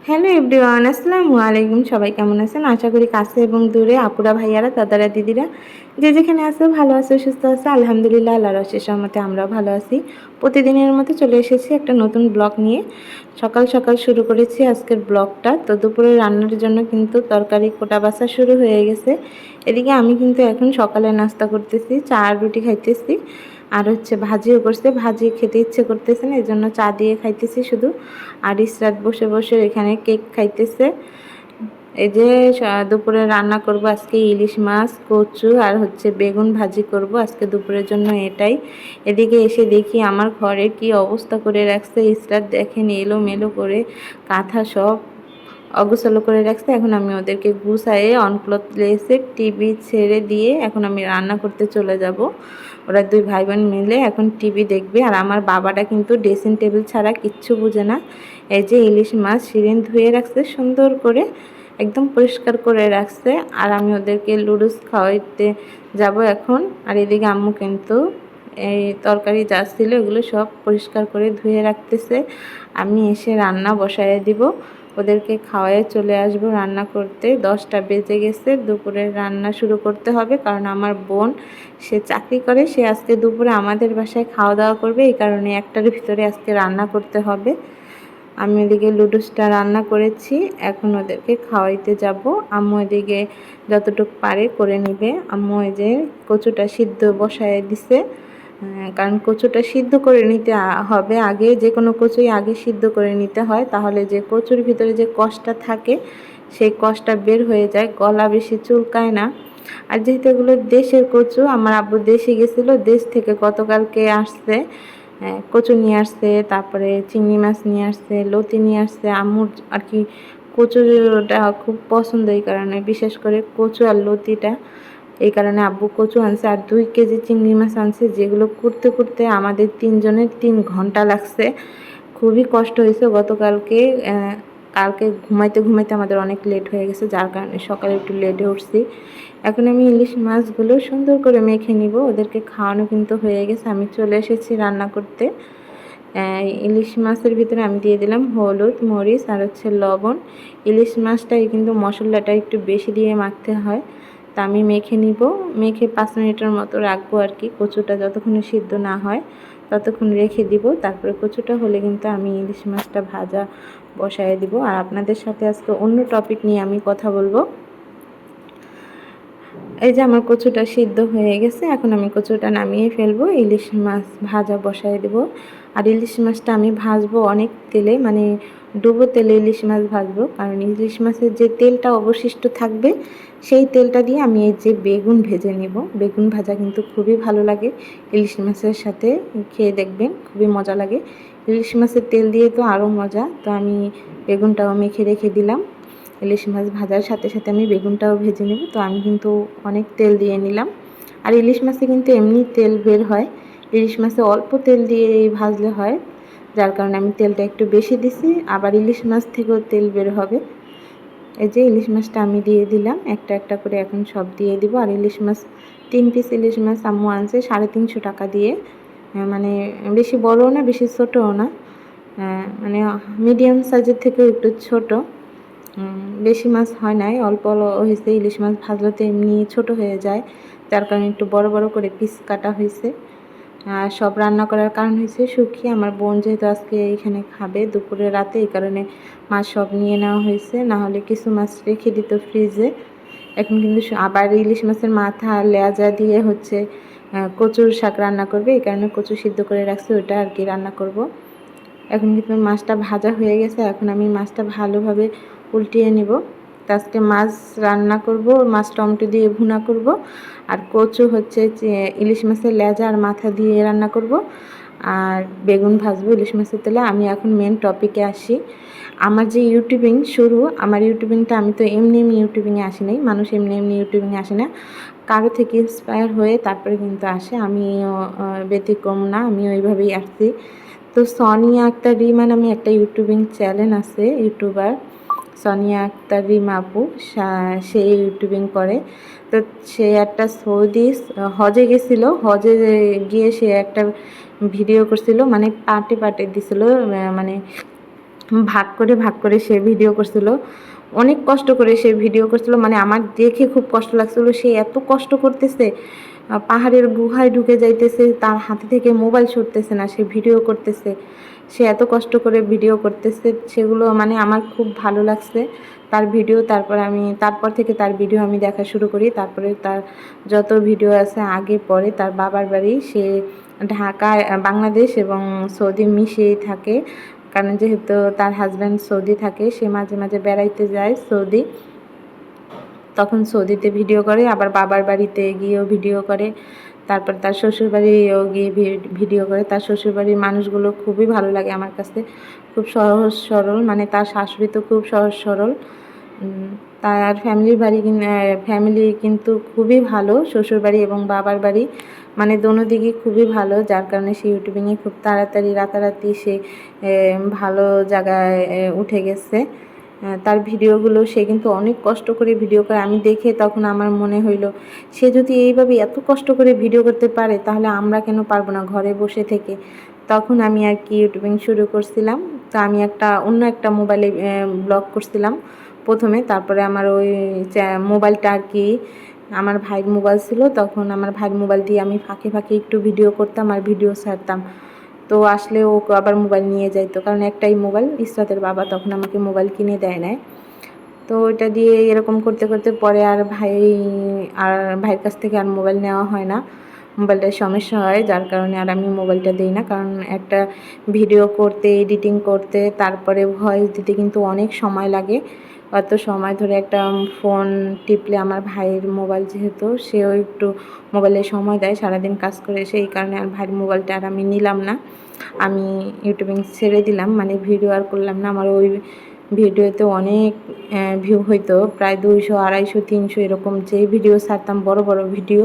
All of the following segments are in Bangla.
হ্যালো এভরিওয়ান, আসসালামু আলাইকুম। সবাই কেমন আছেন? আশা করি কাছে এবং দূরে আপুরা, ভাইয়ারা, দাদারা, দিদিরা যে যেখানে আছো ভালো আছো, সুস্থ আছো। আলহামদুলিল্লাহ, আল্লাহর অশেষ রহমতে আমরাও ভালো আছি। প্রতিদিনের মতো চলে এসেছি একটা নতুন ব্লগ নিয়ে। সকাল সকাল শুরু করেছি আজকের ব্লগটা। তো দুপুরে রান্নার জন্য কিন্তু তরকারি কোটা বাছা শুরু হয়ে গেছে। এদিকে আমি কিন্তু এখন সকালে নাস্তা করতেছি, চা আর রুটি খাইতেছি। আর ভাজিও করছে, ভাজি খেতে ইচ্ছে করতেছে না, এই জন্য চা দিয়ে খাইতেছি শুধু। আর ইসরাত বসে বসে এখানে কেক খাইতেছে। এই যে দুপুরে রান্না করব আজকে ইলিশ মাছ, কচু আর বেগুন ভাজি করব আজকে দুপুরের জন্য, এটাই। এদিকে এসে দেখি আমার ঘরে কি অবস্থা করে রাখছে ইসরাত, দেখেন এলোমেলো করে কাঁথা সব অগোছালো করে রাখছে। এখন আমি ওদেরকে গুছায়ে অনক্লথ লেসে টিভি ছেড়ে দিয়ে এখন আমি রান্না করতে চলে যাব। ওরা দুই ভাই বোন মিলে এখন টিভি দেখবে। আর আমার বাবাটা কিন্তু ড্রেসিং টেবিল ছাড়া কিচ্ছু বুঝে না। এই যে ইলিশ মাছ শিরিন ধুয়ে রাখছে সুন্দর করে, একদম পরিষ্কার করে রাখছে। আর আমি ওদেরকে লুডুস খাওয়াইতে যাব এখন। আর এদিকে আম্মু কিন্তু এই তরকারি যা ছিল এগুলো সব পরিষ্কার করে ধুয়ে রাখতেছে। আমি এসে রান্না বসায় দিব, ওদেরকে খাওয়ায় চলে আসব রান্না করতে। 10টা বেজে গেছে, দুপুরের রান্না শুরু করতে হবে। কারণ আমার বোন সে চাকরি করে, সে আজকে দুপুরে আমাদের বাসায় খাওয়া দাওয়া করবে, এই কারণে 1টার ভিতরে আজকে রান্না করতে হবে। আমি এদিকে লুডুসটা রান্না করেছি, এখন ওদেরকে খাওয়াইতে যাব। আম্মু এদিকে যতটুকু পারে করে নিবে। আম্মু এই যে কচুটা সিদ্ধ বসায় দিছে, কারণ কচুটা সিদ্ধ করে নিতে হবে আগে। যে কোনো কচুই আগে সিদ্ধ করে নিতে হয়, তাহলে যে কচুর ভিতরে যে কষটা থাকে সেই কষটা বের হয়ে যায়, গলা বেশি চুলকায় না। আর যেহেতু এগুলো দেশের কচু, আমার আব্বু দেশে গেছিলো, দেশ থেকে গতকালকে আসছে। কচু নিয়ে আসছে, তারপরে চিংড়ি মাছ নিয়ে আসছে, লতি নিয়ে আসছে। আম্মুর আর কি কচুটা খুব পছন্দ, এই কারণে বিশেষ করে কচু আর লতিটা, এই কারণে আব্বু কচু আনছে। আর 2 কেজি চিংড়ি মাছ আনছে, যেগুলো করতে করতে আমাদের 3 জনের 3 ঘন্টা লাগছে। খুবই কষ্ট হয়েছে গতকালকে। কালকে ঘুমাইতে ঘুমাইতে আমাদের অনেক লেট হয়ে গেছে, যার কারণে সকালে একটু লেটে উঠছি। এখন আমি ইলিশ মাছগুলো সুন্দর করে মেখে নিব। ওদেরকে খাওয়ানো কিন্তু হয়ে গেছে, আমি চলে এসেছি রান্না করতে। ইলিশ মাছের ভিতরে আমি দিয়ে দিলাম হলুদ, মরিচ আর লবণ। ইলিশ মাছটাই কিন্তু মশলাটা একটু বেশি দিয়ে মাখতে হয়। তা আমি মেখে নিব, মেখে 5 মিনিটের মতো রাখবো আর কি। কচুটা যতক্ষণে সিদ্ধ না হয় ততক্ষণ রেখে দিব, তারপরে কচুটা হলে কিন্তু আমি ইলিশ মাছটা ভাজা বসায় দিব। আর আপনাদের সাথে আজকে অন্য টপিক নিয়ে আমি কথা বলবো। এই যে আমার কচুটা সিদ্ধ হয়ে গেছে, এখন আমি কচুটা নামিয়ে ফেলবো, ইলিশ মাছ ভাজা বসায় দেব। আর ইলিশ মাছটা আমি ভাজবো অনেক তেলে, মানে ডুবো তেলে ইলিশ মাছ ভাজবো। কারণ ইলিশ মাছের যে তেলটা অবশিষ্ট থাকবে সেই তেলটা দিয়ে আমি এই যে বেগুন ভেজে নেব। বেগুন ভাজা কিন্তু খুবই ভালো লাগে ইলিশ মাছের সাথে, খেয়ে দেখবেন খুবই মজা লাগে। ইলিশ মাছের তেল দিয়ে তো আরও মজা। তো আমি বেগুনটাও মেখে রেখে দিলাম। ইলিশ মাছ ভাজার সাথে সাথে আমি বেগুনটাও ভেজে নেব। তো আমি কিন্তু অনেক তেল দিয়ে নিলাম। আর ইলিশ মাছে কিন্তু এমনি তেল বের হয়, ইলিশ মাছে অল্প তেল দিয়ে ভাজলে হয়, যার কারণে আমি তেলটা একটু বেশি দিছি। আবার ইলিশ মাছ থেকেও তেল বের হবে। এই যে ইলিশ মাছটা আমি দিয়ে দিলাম একটা একটা করে, এখন সব দিয়ে দিব। আর ইলিশ মাছ 3 পিস ইলিশ মাছ আম্মু আনছে 350 টাকা দিয়ে। মানে বেশি বড়ও না বেশি ছোটও না, মানে মিডিয়াম সাইজের থেকেও একটু ছোট। বেশি মাছ হয় নাই, অল্প অল্প হয়েছে। ইলিশ মাছ ভাজলে তো এমনি ছোট হয়ে যায়, যার কারণে একটু বড় বড় করে পিস কাটা হয়েছে। আর সব রান্না করার কারণ হয়েছে শুকিয়ে, আমার বোন যেহেতু আজকে এখানে খাবে দুপুরে রাতে, এই কারণে মাছ সব নিয়ে নেওয়া হয়েছে, না হলে কিছু মাছ রেখে দিত ফ্রিজে। এখন কিন্তু আবার ইলিশ মাছের মাথা লেজা দিয়ে কচুর শাক রান্না করবে, এই কারণে কচু সিদ্ধ করে রাখছি, ওটা আর কি রান্না করব। এখন কিন্তু মাছটা ভাজা হয়ে গেছে, এখন আমি মাছটা ভালোভাবে উল্টিয়ে নিব। তো আজকে মাছ রান্না করব, মাছ টমেটো দিয়ে ভুনা করব। আর কচু ইলিশ মাছের লেজা আর মাথা দিয়ে রান্না করব। আর বেগুন ভাজবো ইলিশ মাছের তেলে। আমি এখন মেন টপিকে আসি। আমার যে ইউটিউবিং শুরু, আমার ইউটিউবিংটা আমি তো এমনি এমনি ইউটিউবিংয়ে আসি নাই, মানুষ এমনি এমনি ইউটিউবিংয়ে আসে না, কারো থেকে ইন্সপায়ার হয়ে তারপরে কিন্তু আসে। আমিও ব্যতিক্রম না, আমি ওইভাবেই আসছি। তো সোনিয়া আক্তার রিমা নামে একটা ইউটিউবিং চ্যানেল আছে, ইউটিউবার সোনিয়া আক্তার রিমা আপু, সে ইউটিউবিং করে। তো সে একটা সৌদি হজে গেছিল, হজে গিয়ে সে একটা ভিডিও করছিল, মানে পার্টে পার্টে দিছিল, মানে ভাগ করে সে ভিডিও করছিল। অনেক কষ্ট করে সে ভিডিও করছিল, মানে আমার দেখে খুব কষ্ট লাগছিল। সে এত কষ্ট করতেছে, পাহাড়ের গুহায় ঢুকে যাইতেছে, তার হাতে থেকে মোবাইল সরতেছে না, সে ভিডিও করতেছে। সে এত কষ্ট করে ভিডিও করতেছে, সেগুলো মানে আমার খুব ভালো লাগছে তার ভিডিও। তারপর থেকে তার ভিডিও আমি দেখা শুরু করি। তারপরে তার যত ভিডিও আছে আগে পরে, তার বাবার বাড়ি সে ঢাকায়, বাংলাদেশ এবং সৌদি মিশিয়েই থাকে। কারণ যেহেতু তার হাজব্যান্ড সৌদি থাকে, সে মাঝে মাঝে বেড়াইতে যায় সৌদি, তখন সৌদিতে ভিডিও করে, আবার বাবার বাড়িতে গিয়েও ভিডিও করে, তারপর তার শ্বশুরবাড়িও গিয়ে ভিডিও করে। তার শ্বশুরবাড়ির মানুষগুলো খুবই ভালো লাগে আমার কাছে, খুব সহজ সরল, মানে তার শাশুড়ি তো খুব সহজ সরল। তার ফ্যামিলি কিন্তু খুবই ভালো, শ্বশুরবাড়ি এবং বাবার বাড়ি মানে দোনো দিকই খুবই ভালো, যার কারণে সে ইউটিউবিংয়ে খুব তাড়াতাড়ি রাতারাতি সে ভালো জায়গায় উঠে গেছে। তার ভিডিওগুলো সে কিন্তু অনেক কষ্ট করে ভিডিও করে। আমি দেখে তখন আমার মনে হইল, সে যদি এইভাবে এত কষ্ট করে ভিডিও করতে পারে, তাহলে আমরা কেন পারবো না ঘরে বসে থেকে। তখন আমি আর কি ইউটিউবিং শুরু করছিলাম। তা আমি অন্য একটা মোবাইলে ব্লগ করছিলাম প্রথমে। তারপরে আমার ওই মোবাইলটা আর কি আমার ভাইয়ের মোবাইল ছিল, তখন আমার ভাইয়ের মোবাইল দিয়ে আমি ফাঁকে ফাঁকে একটু ভিডিও করতাম আর ভিডিও ছাড়তাম। তো আসলে ও আবার মোবাইল নিয়ে যাইতো, কারণ একটাই মোবাইল, ইসরাতের বাবা তখন আমাকে মোবাইল কিনে দেয় নাই। তো ওইটা দিয়ে এরকম করতে করতে পরে আর ভাইয়ের কাছ থেকে আর মোবাইল নেওয়া হয় না, মোবাইলটার সমস্যা হয়, যার কারণে আর আমি মোবাইলটা দিই না। কারণ একটা ভিডিও করতে, এডিটিং করতে, তারপরে ভয়েস দিতে কিন্তু অনেক সময় লাগে। অত সময় ধরে একটা ফোন টিপলে, আমার ভাইয়ের মোবাইল যেহেতু, সেও একটু মোবাইলে সময় দেয়, সারাদিন কাজ করে, সেই কারণে আর ভাইয়ের মোবাইলটা আর আমি নিলাম না। আমি ইউটিউবিং ছেড়ে দিলাম, মানে ভিডিও আর করলাম না। আমার ওই ভিডিওতে অনেক ভিউ হইতো, প্রায় 200, 250, 300 এরকম। যে ভিডিও ছাড়তাম, বড় বড় ভিডিও,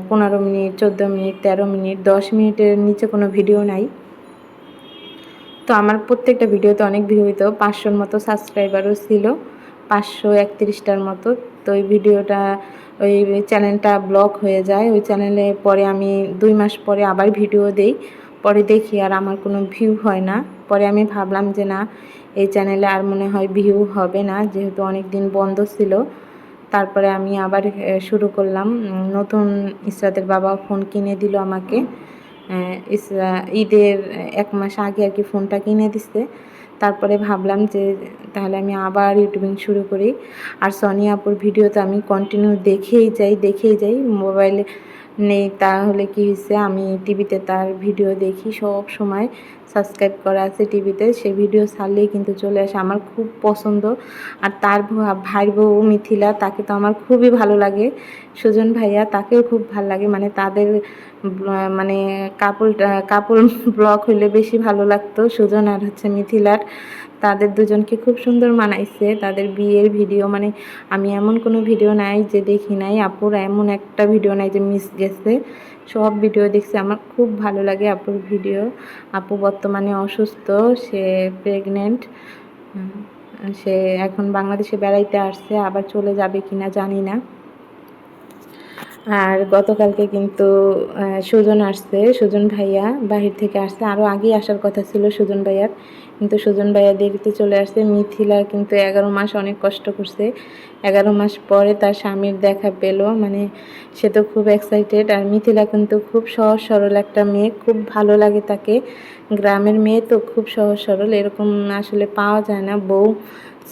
15 মিনিট, 14 মিনিট, 13 মিনিট, 10 মিনিটের নিচে কোনো ভিডিও নাই। তো আমার প্রত্যেকটা ভিডিওতে অনেক ভিউ হইতো, 500-র মতো সাবস্ক্রাইবারও ছিল, 531টার মতো। তো ওই চ্যানেলটা ব্লক হয়ে যায়। ওই চ্যানেলে পরে আমি 2 মাস পরে আবার ভিডিও দেই, পরে দেখি আর আমার কোনো ভিউ হয় না। পরে আমি ভাবলাম যে না, এই চ্যানেলে আর মনে হয় ভিউ হবে না, যেহেতু অনেক দিন বন্ধ ছিল। তারপরে আমি আবার শুরু করলাম। নতুন ইসরাতের বাবা ফোন কিনে দিল আমাকে, ঈদের 1 মাস আগে আর কি ফোনটা কিনে দিচ্ছে। তারপরে ভাবলাম যে তাহলে আমি আবার ইউটিউবিং শুরু করি। আর সনি আপুর ভিডিও তো আমি কন্টিনিউ দেখেই যাই। মোবাইলে নেই তাহলে কি হয়েছে, আমি টিভিতে তার ভিডিও দেখি, সব সময় সাবস্ক্রাইব করা আছে টিভিতে, সে ভিডিও ছাড়লেই কিন্তু চলে আসে, আমার খুব পছন্দ। আর তার ভাইয়ের বউ মিথিলা, তাকে তো আমার খুবই ভালো লাগে। সুজন ভাইয়া, তাকেও খুব ভালো লাগে, মানে তাদের মানে কাপল ব্লগ হইলে বেশি ভালো লাগতো, সুজন আর হচ্ছে মিথিলার। তাদের দুজনকে খুব সুন্দর মানাইছে তাদের বিয়ের ভিডিও। মানে আমি এমন কোনো ভিডিও নাই যে দেখি নাই, আপুর এমন একটা ভিডিও নাই যে মিস গেছে, সব ভিডিও দেখছি। আমার খুব ভালো লাগে আপুর ভিডিও। আপু বর্তমানে অসুস্থ, সে প্রেগনেন্ট। সে এখন বাংলাদেশে বেড়াইতে আসছে, আবার চলে যাবে কিনা জানি না। আর গতকালকে কিন্তু সুজন ভাইয়া বাহির থেকে আসছে, আরও আগেই আসার কথা ছিল সুজন ভাইয়ার, কিন্তু সুজন ভাইয়া দেরিতে চলে আসছে। মিথিলা কিন্তু 11 মাস অনেক কষ্ট করছে, 11 মাস পরে তার স্বামীর দেখা পেল, মানে সে তো খুব এক্সাইটেড। আর মিথিলা কিন্তু খুব সহজ সরল একটা মেয়ে, খুব ভালো লাগে তাকে। গ্রামের মেয়ে তো খুব সহজ সরল, এরকম আসলে পাওয়া যায় না বউ।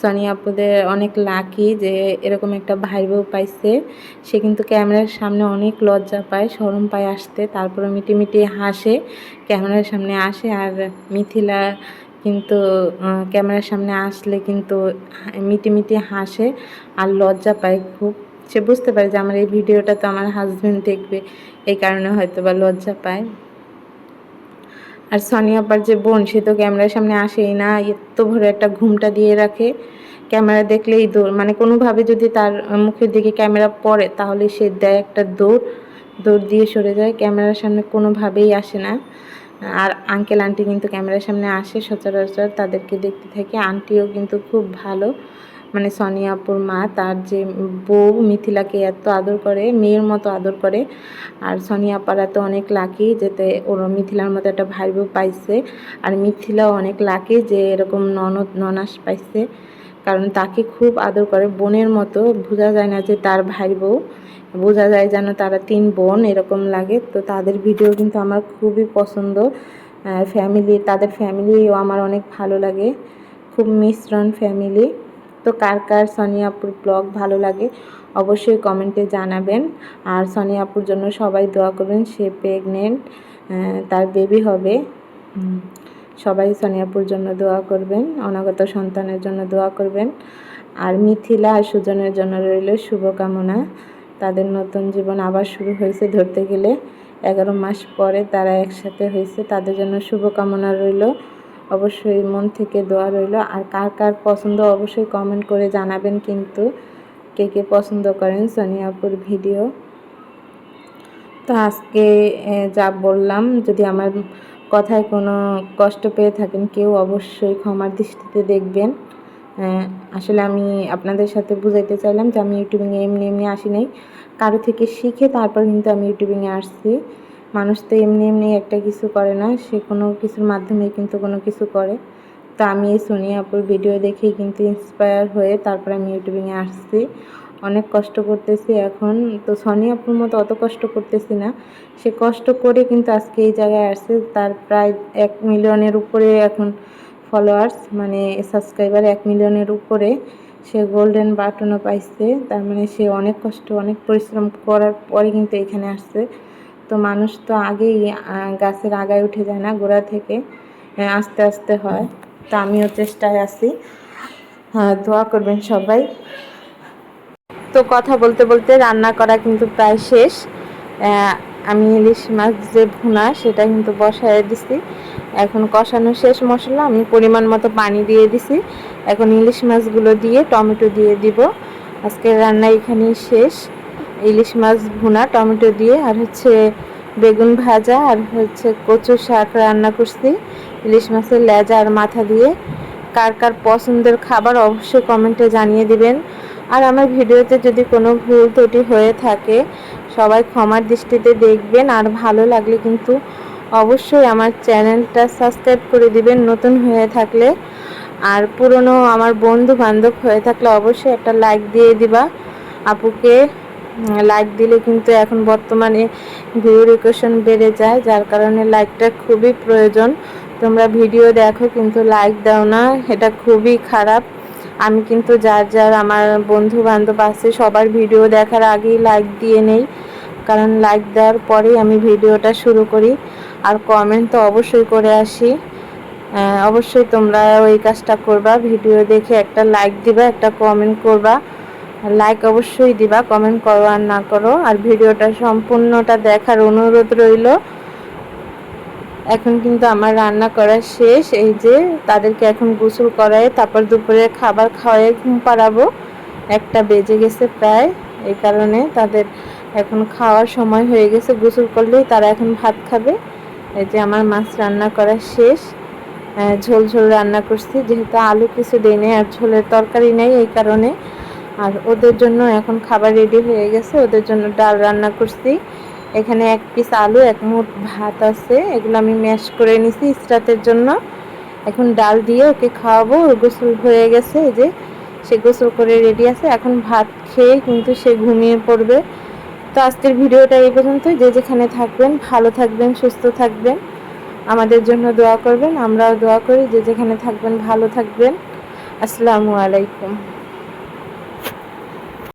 সনি আপুদের অনেক লাকি যে এরকম একটা ভাই বউ পাইছে। সে কিন্তু ক্যামেরার সামনে অনেক লজ্জা পায়, শরম পায় আসতে, তারপরে মিটিমিটি হাসে, ক্যামেরার সামনে আসে। আর মিথিলা কিন্তু ক্যামেরার সামনে আসলে কিন্তু মিটিমিটি হাসে আর লজ্জা পায় খুব। সে বুঝতে পারে যে আমার এই ভিডিওটা তো আমার হাজব্যান্ড দেখবে, এই কারণে হয়তো বা লজ্জা পায়। আর সনি আপার যে বোন, সে তো ক্যামেরার সামনে আসেই না, এত ভরে একটা ঘুমটা দিয়ে রাখে, ক্যামেরা দেখলেই দৌড়, মানে কোনোভাবে যদি তার মুখের দিকে ক্যামেরা পড়ে তাহলে সে দেয় একটা দৌড় দিয়ে সরে যায়, ক্যামেরার সামনে কোনোভাবেই আসে না। আর আঙ্কেল আন্টি কিন্তু ক্যামেরার সামনে আসে সচরাচর, তাদেরকে দেখতে থাকি। আন্টিও কিন্তু খুব ভালো, মানে সোনিয়া আপুর মা, তার যে বউ মিথিলাকে এত আদর করে, মেয়ের মতো আদর করে। আর সোনিয়া আপারা তো অনেক লাকি যেতে ওর মিথিলার মতো একটা ভাই বউ পাইছে। আর মিথিলাও অনেক লাকি যে এরকম ননদ ননাস পাইছে, কারণ তাকে খুব আদর করে, বোনের মতো। বোঝা যায় না যে তার ভাই বউ, বোঝা যায় যেন তারা 3 বোন এরকম লাগে। তো তাদের ভিডিও কিন্তু আমার খুবই পছন্দ। ফ্যামিলি, তাদের ফ্যামিলিও আমার অনেক ভালো লাগে, খুব মিশ্রণ ফ্যামিলি। তো কার কার সোনিয়া আপুর ব্লগ ভালো লাগে অবশ্যই কমেন্টে জানাবেন। আর সোনিয়া আপুর জন্য সবাই দোয়া করবেন, সে প্রেগনেন্ট, তার বেবি হবে। সবাই সোনিয়া আপুর জন্য দোয়া করবেন, অনাগত সন্তানের জন্য দোয়া করবেন। আর মিথিলা আর সুজনের জন্য রইল শুভকামনা। তাদের নতুন জীবন আবার শুরু হয়েছে ধরতে গেলে, 11 মাস পরে তারা একসাথে হয়েছে, তাদের জন্য শুভকামনা রইল। অবশ্যই মন থেকে দোয়া রইল। আর কার কার পছন্দ অবশ্যই কমেন্ট করে জানাবেন, কিন্তু কে কে পছন্দ করেন সোনিয়া আপুর ভিডিও। তো আজকে যা বললাম, যদি আমার কথায় কোনো কষ্ট পেয়ে থাকেন কেউ, অবশ্যই ক্ষমার দৃষ্টিতে দেখবেন। আসলে আমি আপনাদের সাথে বুঝাইতে চাইলাম যে আমি ইউটিউবিংয়ে এমনি এমনি আসি নাই, কারো থেকে শিখে তারপর কিন্তু আমি ইউটিউবিংয়ে আসছি। মানুষ তো এমনি এমনি একটা কিছু করে না, সে কোনো কিছুর মাধ্যমে কিন্তু কোনো কিছু করে। তো আমি এই সোনিয়া আপুর ভিডিও দেখেই কিন্তু ইন্সপায়ার হয়ে তারপর আমি ইউটিউবিংয়ে আসছি। অনেক কষ্ট করতেছি এখন, তো সোনিয়া আপুর মতো অত কষ্ট করতেছি না, সে কষ্ট করে কিন্তু আজকে এই জায়গায় আসছে। তার প্রায় 1 মিলিয়নের উপরে এখন ফলোয়ার্স, মানে সাবস্ক্রাইবার 1 মিলিয়নের উপরে। সে গোল্ডেন বাটনও পাইছে, তার মানে সে অনেক কষ্ট অনেক পরিশ্রম করার পরে কিন্তু এখানে আসছে। তো মানুষ তো আগেই গাছের আগায় উঠে যায় না, গোড়া থেকে আস্তে আস্তে হয়। তো আমিও চেষ্টায় আছি, হ্যাঁ দোয়া করবেন সবাই। তো কথা বলতে বলতে রান্না করা কিন্তু প্রায় শেষ। আমি ইলিশ মাছ যে ভুনা সেটা কিন্তু বসায় দিছি, এখন কষানো শেষ মশলা, আমি পরিমাণ মতো পানি দিয়ে দিছি। এখন ইলিশ মাছগুলো দিয়ে টমেটো দিয়ে দিব। আজকের রান্না এখানেই শেষ। ইলিশ মাছ ভুনা টমেটো দিয়ে, আর হচ্ছে বেগুন ভাজা, আর হচ্ছে কচু শাক রান্না করছি ইলিশ মাছের লেজা আর মাথা দিয়ে। কার কার পছন্দের খাবার অবশ্যই কমেন্টে জানিয়ে দিবেন। আর আমার ভিডিওতে যদি কোনো ভুল ত্রুটি হয়ে থাকে সবাই ক্ষমার দৃষ্টিতে দেখবেন। আর ভালো লাগলে কিন্তু অবশ্যই আমার চ্যানেলটা সাবস্ক্রাইব করে দিবেন নতুন হয়ে থাকলে। আর পুরনো আমার বন্ধু বান্ধব হয়ে থাকলে অবশ্যই একটা লাইক দিয়ে দিবা আপুকে। লাইক দিলে কিন্তু এখন বর্তমানে ভিউ রিকোয়েশন বেড়ে যায়, যার কারণে লাইকটা খুবই প্রয়োজন। তোমরা ভিডিও দেখো কিন্তু লাইক দাও না, এটা খুবই খারাপ। আমি কিন্তু যার যার আমার বন্ধু বান্ধব আছে সবার ভিডিও দেখার আগেই লাইক দিয়ে নেই, কারণ লাইক দেওয়ার পরেই আমি ভিডিওটা শুরু করি। আর কমেন্ট তো অবশ্যই করে আসি, অবশ্যই তোমরা ওই কাজটা করবা, ভিডিও দেখে একটা লাইক দিবা, একটা কমেন্ট করবা। লাইক অবশ্যই দিবা, কমেন্ট করো আর না করো। আর ভিডিওটা সম্পূর্ণটা দেখার অনুরোধ রইল। এখন কিন্তু আমার রান্না করা শেষ, এই যে তাদেরকে এখন গোসল করায় তারপর দুপুরে খাবার খাওয়াই ঘুম পাড়াবো। 1টা বেজে গেছে প্রায়, এই কারণে তাদের এখন খাওয়ার সময় হয়ে গেছে, গোসল করলেই তারা এখন ভাত খাবে। এই যে আমার মাছ রান্না করা শেষ, ঝোল ঝোল রান্না করছি, যেহেতু আলু কিছু দিই নেই আর ঝোলের তরকারি নেই এই কারণে। আর ওদের জন্য এখন খাবার রেডি হয়ে গেছে, ওদের জন্য ডাল রান্না করছি। এখানে 1 পিস আলু 1 মুঠ ভাত আছে, এগুলো আমি ম্যাশ করে নিছি ইসরাতের জন্য। এখন ডাল দিয়ে ওকে খাওয়াবো, ওর গোসল হয়ে গেছে, এই যে সে গোসল করে রেডি আছে, এখন ভাত খেয়ে কিন্তু সে ঘুমিয়ে পড়বে। তো আজকের ভিডিওটা এই পর্যন্তই। যে যেখানে থাকবেন ভালো থাকবেন, সুস্থ থাকবেন, আমাদের জন্য দোয়া করবেন, আমরাও দোয়া করি। যে যেখানে থাকবেন ভালো থাকবেন। আসসালামু আলাইকুম।